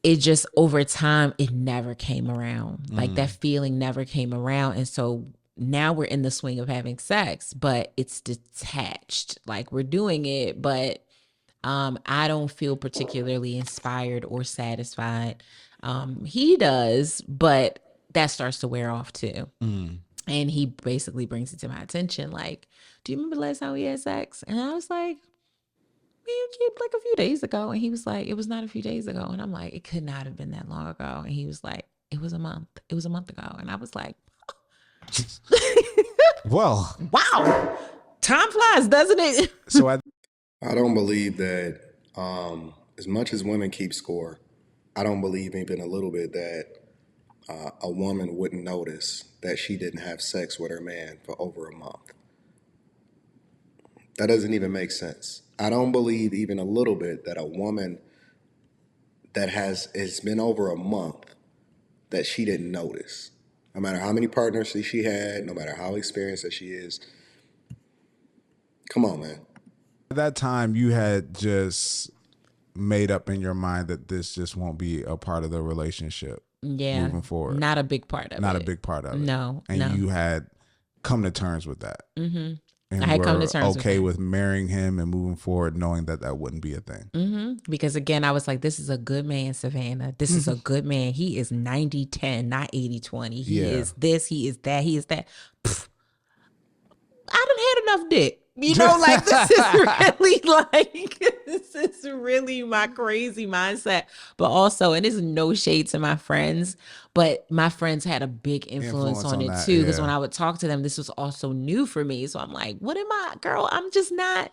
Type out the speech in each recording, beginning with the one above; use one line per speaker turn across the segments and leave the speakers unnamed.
it just over time, it never came around. Like that feeling never came around. And so now we're in the swing of having sex, but it's detached. Like we're doing it, but I don't feel particularly inspired or satisfied. He does, but that starts to wear off too. And he basically brings it to my attention, like, do you remember the last time we had sex? And I was like, like a few days ago. And he was like, it was not a few days ago. And I'm like, it could not have been that long ago. And he was like, it was a month. It was a month ago. And I was like,
well,
wow, time flies, doesn't it?
So
I don't believe that, as much as women keep score, I don't believe even a little bit that a woman wouldn't notice that she didn't have sex with her man for over a month. That doesn't even make sense. I don't believe even a little bit that a woman that has it's been over a month that she didn't notice. No matter how many partners she had, no matter how experienced that she is. Come on, man.
at that time, you had just made up in your mind that this just won't be a part of the relationship
Yeah,
moving forward.
not a big part of it.
Not a big part of it.
No,
And
no.
you had come to terms with that.
Mm-hmm.
And
I had come
were
to terms
okay
with
with marrying him and moving forward, knowing that that wouldn't be a thing.
Mm-hmm. Because again, I was like, this is a good man, Savannah. This is a good man. He is 90-10, not 80-20. He
Yeah.
is this, he is that, he is that. Pfft. I done had enough dick. You know, like this is really this is really my crazy mindset. But also, and there's no shade to my friends, but my friends had a big influence on it
that,
too. Because
yeah.
when I would talk to them, this was also new for me. So I'm like, what am I, girl? I'm not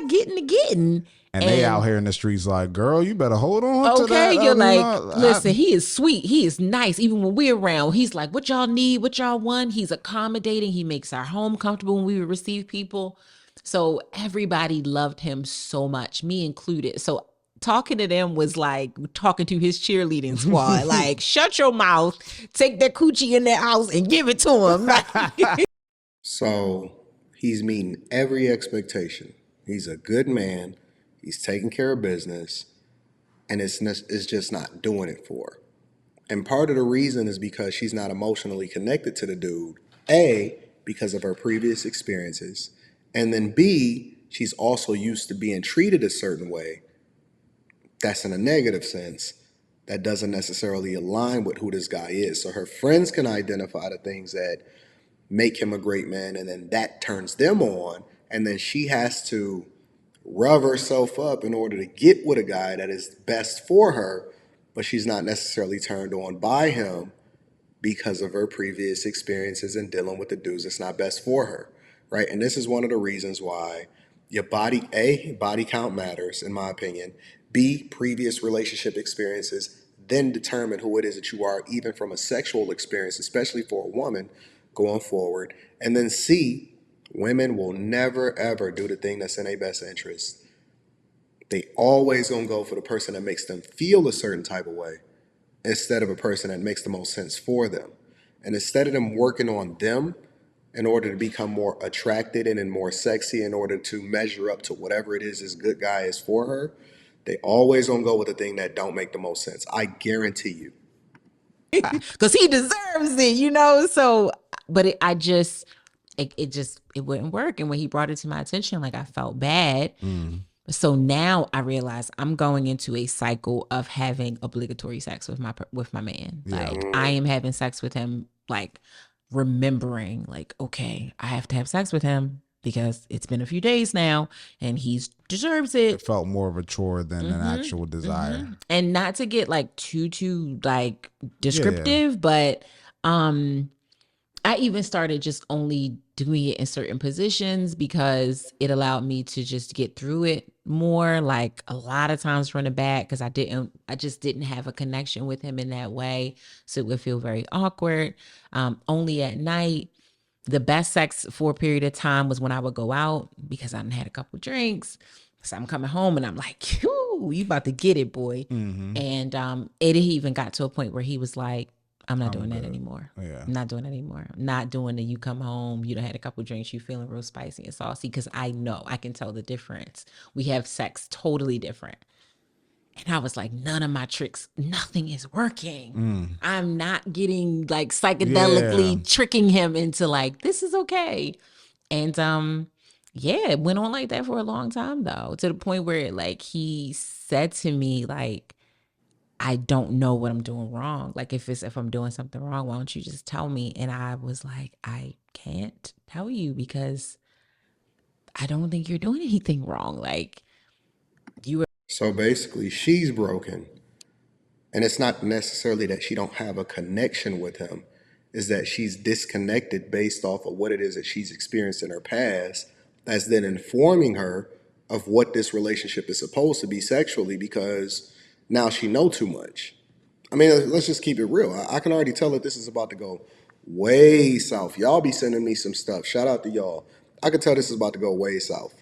getting the getting.
And they out here in the streets like, girl, you better hold on to that.
Okay, you're like,
know,
listen, he is sweet. He is nice. Even when we're around, he's like, what y'all need, what y'all want. He's accommodating. He makes our home comfortable when we receive people. So everybody loved him so much, me included. So talking to them was like talking to his cheerleading squad. Like, shut your mouth, take that coochie in their house and give it to him.
So he's meeting every expectation. He's a good man. He's taking care of business. And it's just not doing it for her. And part of the reason is because she's not emotionally connected to the dude. A, because of her previous experiences. And then B, she's also used to being treated a certain way. That's in a negative sense. That doesn't necessarily align with who this guy is. So her friends can identify the things that make him a great man, and then that turns them on. And then she has to rev herself up in order to get with a guy that is best for her, but she's not necessarily turned on by him because of her previous experiences in dealing with the dudes that's not best for her, right? And this is one of the reasons why your body count matters, in my opinion. B, previous relationship experiences then determine who it is that you are, even from a sexual experience, especially for a woman going forward. And then C, women will never, ever do the thing that's in their best interest. They always gonna go for the person that makes them feel a certain type of way instead of a person that makes the most sense for them. And instead of them working on them in order to become more attracted and more sexy in order to measure up to whatever it is this good guy is for her, they always gonna go with the thing that don't make the most sense. I guarantee you.
Because he deserves it, you know? So, but it wouldn't work. And when he brought it to my attention, like I felt bad. So now I realize I'm going into a cycle of having obligatory sex with my man.
Yeah.
Like I am having sex with him, like remembering, like, okay, I have to have sex with him because it's been a few days now and he deserves it.
It felt more of a chore than an actual desire.
And not to get like too like descriptive, but I even started just only doing it in certain positions because it allowed me to just get through it more. Like a lot of times from the back, because I just didn't have a connection with him in that way. So it would feel very awkward. Only at night. The best sex for a period of time was when I would go out because I done had a couple drinks. So I'm coming home and I'm like, you about to get it, boy. And it even got to a point where he was like, I'm not doing that anymore.
Yeah.
I'm not doing it anymore. I'm not doing that. You come home, you done had a couple drinks, you feeling real spicy and saucy, because I know, I can tell the difference. We have sex totally different. And I was like, none of my tricks, nothing is working.
Mm.
I'm not getting like
Yeah.
psychedelically tricking him into like, this is okay. And yeah, it went on like that for a long time though, to the point where like he said to me, like, I don't know what I'm doing wrong. Like if I'm doing something wrong, why don't you just tell me? And I was like, I can't tell you because I don't think you're doing anything wrong. Like you were
So basically, she's broken. And it's not necessarily that she don't have a connection with him, is that she's disconnected based off of what it is that she's experienced in her past that's then informing her of what this relationship is supposed to be sexually because now she know too much. I mean, let's just keep it real. I can already tell that this is about to go way south. Y'all be sending me some stuff. Shout out to y'all. I can tell this is about to go way south.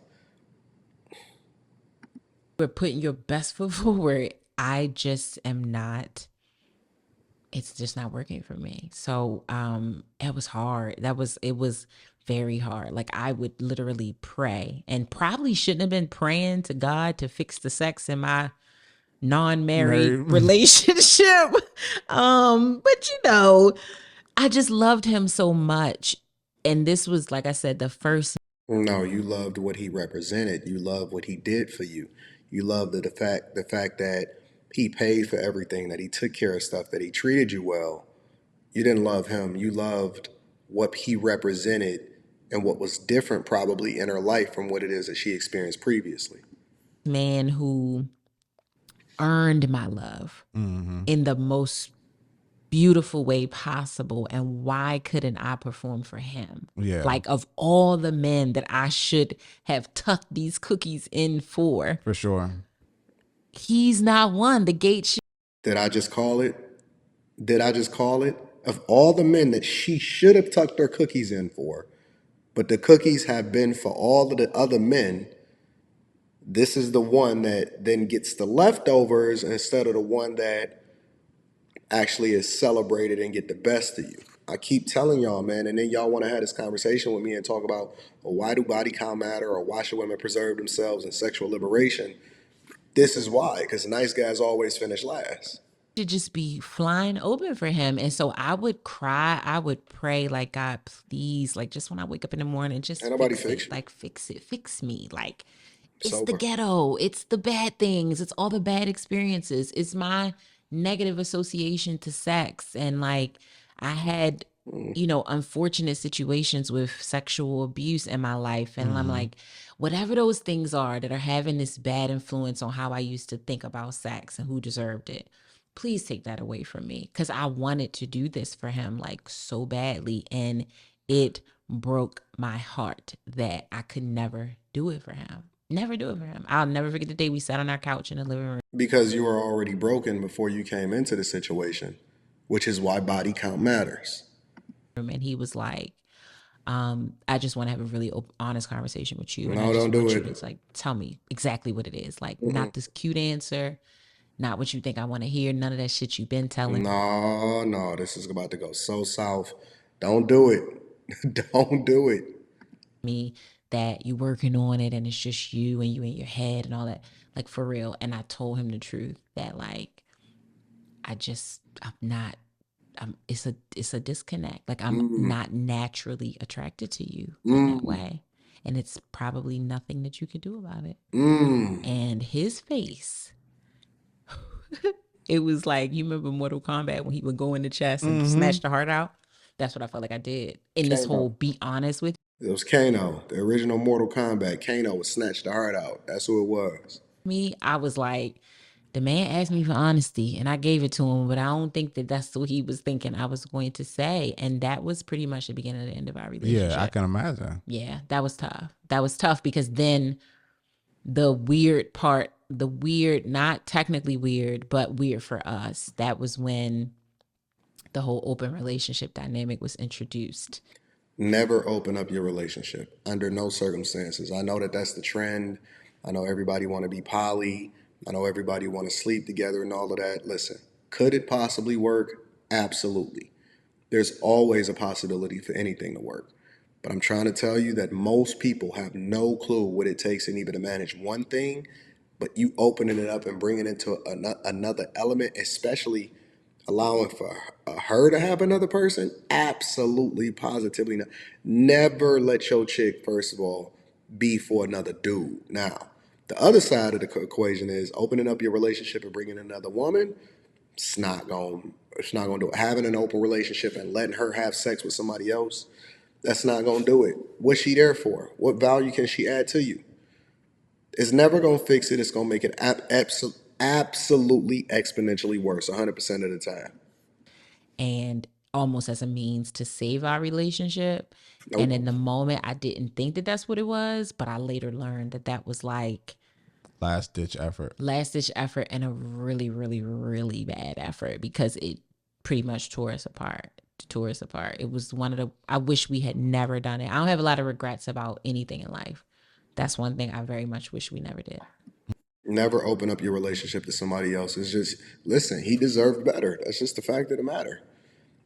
were putting your best foot forward. I just am not, it's just not working for me. So it was hard. It was very hard. Like I would literally pray and probably shouldn't have been praying to God to fix the sex in my non-married
Married.
relationship. But you know, I just loved him so much. And this was, like I said, the first.
No, you loved what he represented. You loved what he did for you. You loved the fact that he paid for everything, that he took care of stuff, that he treated you well. You didn't love him. You loved what he represented and what was different probably in her life from what it is that she experienced previously.
Man who earned my love
Mm-hmm.
in the most beautiful way possible. And why couldn't I perform for him?
Yeah.
Like, of all the men that I should have tucked these cookies in for,
For sure.
he's not one. The gate.
Did I just call it? Did I just call it? Of all the men that she should have tucked her cookies in for, but the cookies have been for all of the other men, this is the one that then gets the leftovers instead of the one that actually is celebrated and get the best of you. I keep telling y'all, man, and then y'all want to have this conversation with me and talk about, well, why do body count matter or why should women preserve themselves in sexual liberation? This is why, because nice guys always finish last.
To just be flying open for him. And so I would cry, I would pray, like, God, please, like, just when I wake up in the morning, just
Ain't nobody
fix
fix
it,
you.
like, fix it, fix me. Like, it's the
Sober.
ghetto, it's the bad things, it's all the bad experiences, it's my negative association to sex. And like, I had, you know, unfortunate situations with sexual abuse in my life. And I'm
Mm-hmm.
like, whatever those things are that are having this bad influence on how I used to think about sex and who deserved it, please take that away from me. Because I wanted to do this for him like so badly. And it broke my heart that I could never do it for him. Never do it for him. I'll never forget the day we sat on our couch in the living room.
Because you were already broken before you came into the situation, which is why body count matters.
And he was like, I just want to have a really honest conversation with you. And I
No,
just
don't do
want you
it.
to like tell me exactly what it is. Like,
Mm-mm.
not this cute answer, not what you think I want to hear, none of that shit you've been telling
No, no, this is about to go so south. Don't do it. Don't do it.
me that you working on it and it's just you and you in your head and all that. Like, for real. And I told him the truth that like, I'm not, it's a disconnect. Like, I'm
Mm,
not naturally attracted to you in that
mm,
way. And it's probably nothing that you can do about it.
mm.
And his face, it was like, you remember Mortal Kombat when he would go in the chest and
Mm-hmm.
snatch the heart out? That's what I felt like I did in this whole
Kano.
be honest with
It was Kano, the original Mortal Kombat. Kano would snatch the heart out. That's who it was.
me. I was like, the man asked me for honesty and I gave it to him, but I don't think that that's what he was thinking I was going to say. And that was pretty much the beginning of the end of our
Yeah, I
relationship.
can imagine.
Yeah, that was tough. That was tough because then the weird part, the weird, not technically weird, but weird for us, that was when the whole open relationship dynamic was introduced.
Never open up your relationship under no circumstances. I know that that's the trend. I know everybody want to be poly. I know everybody want to sleep together and all of that. Listen, could it possibly work? Absolutely. There's always a possibility for anything to work. But I'm trying to tell you that most people have no clue what it takes in even to manage one thing, But you opening it up and bringing it into another element, especially allowing for her to have another person, absolutely, positively not. Never let your chick, first of all, be for another dude. Now, the other side of the equation is opening up your relationship and bringing another woman. It's not gonna do it. Having an open relationship and letting her have sex with somebody else, that's not gonna do it. What's she there for? What value can she add to you? It's never gonna fix it. It's gonna make it absolutely exponentially worse 100% of the time.
And almost as a means to save our relationship. And in
Nope.
the moment, I didn't think that that's what it was, but I later learned that that was like
Last ditch effort.
last ditch effort and a really, really, really bad effort because it pretty much tore us apart. Tore us apart. It was one of the, I wish we had never done it. I don't have a lot of regrets about anything in life. That's one thing I very much wish we never did.
Never open up your relationship to somebody else. It's just, listen, he deserved better. That's just the fact of the matter.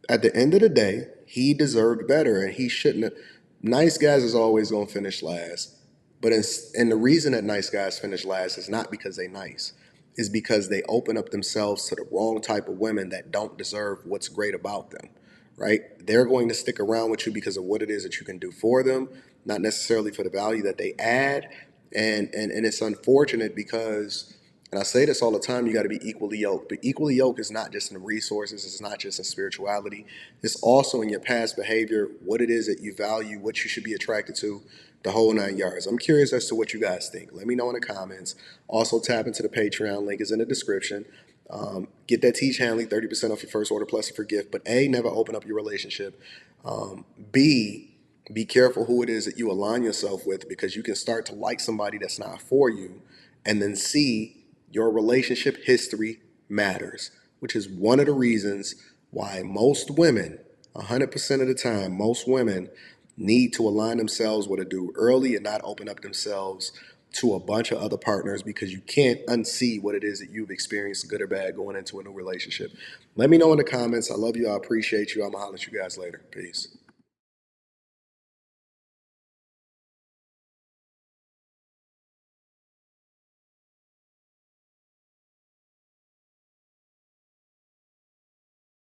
At the end of the day, he deserved better and he shouldn't have. Nice guys is always going to finish last. But and the reason that nice guys finish last is not because they nice. Is because they open up themselves to the wrong type of women that don't deserve what's great about them, right? They're going to stick around with you because of what it is that you can do for them, not necessarily for the value that they add. And it's unfortunate because, and I say this all the time, you got to be equally yoked. But equally yoked is not just in resources, it's not just in spirituality. It's also in your past behavior, what it is that you value, what you should be attracted to, the whole 9 yards. I'm curious as to what you guys think. Let me know in the comments. Also, tap into the Patreon link is in the description. Get that Teach Hanley 30% off your first order plus a free gift. But A, never open up your relationship. B, be careful who it is that you align yourself with because you can start to like somebody that's not for you. And then C, your relationship history matters, which is one of the reasons why most women, 100% of the time, most women need to align themselves with a dude early and not open up themselves to a bunch of other partners because you can't unsee what it is that you've experienced, good or bad, going into a new relationship. Let me know in the comments. I love you. I appreciate you. I'm going to holler at you guys later. Peace.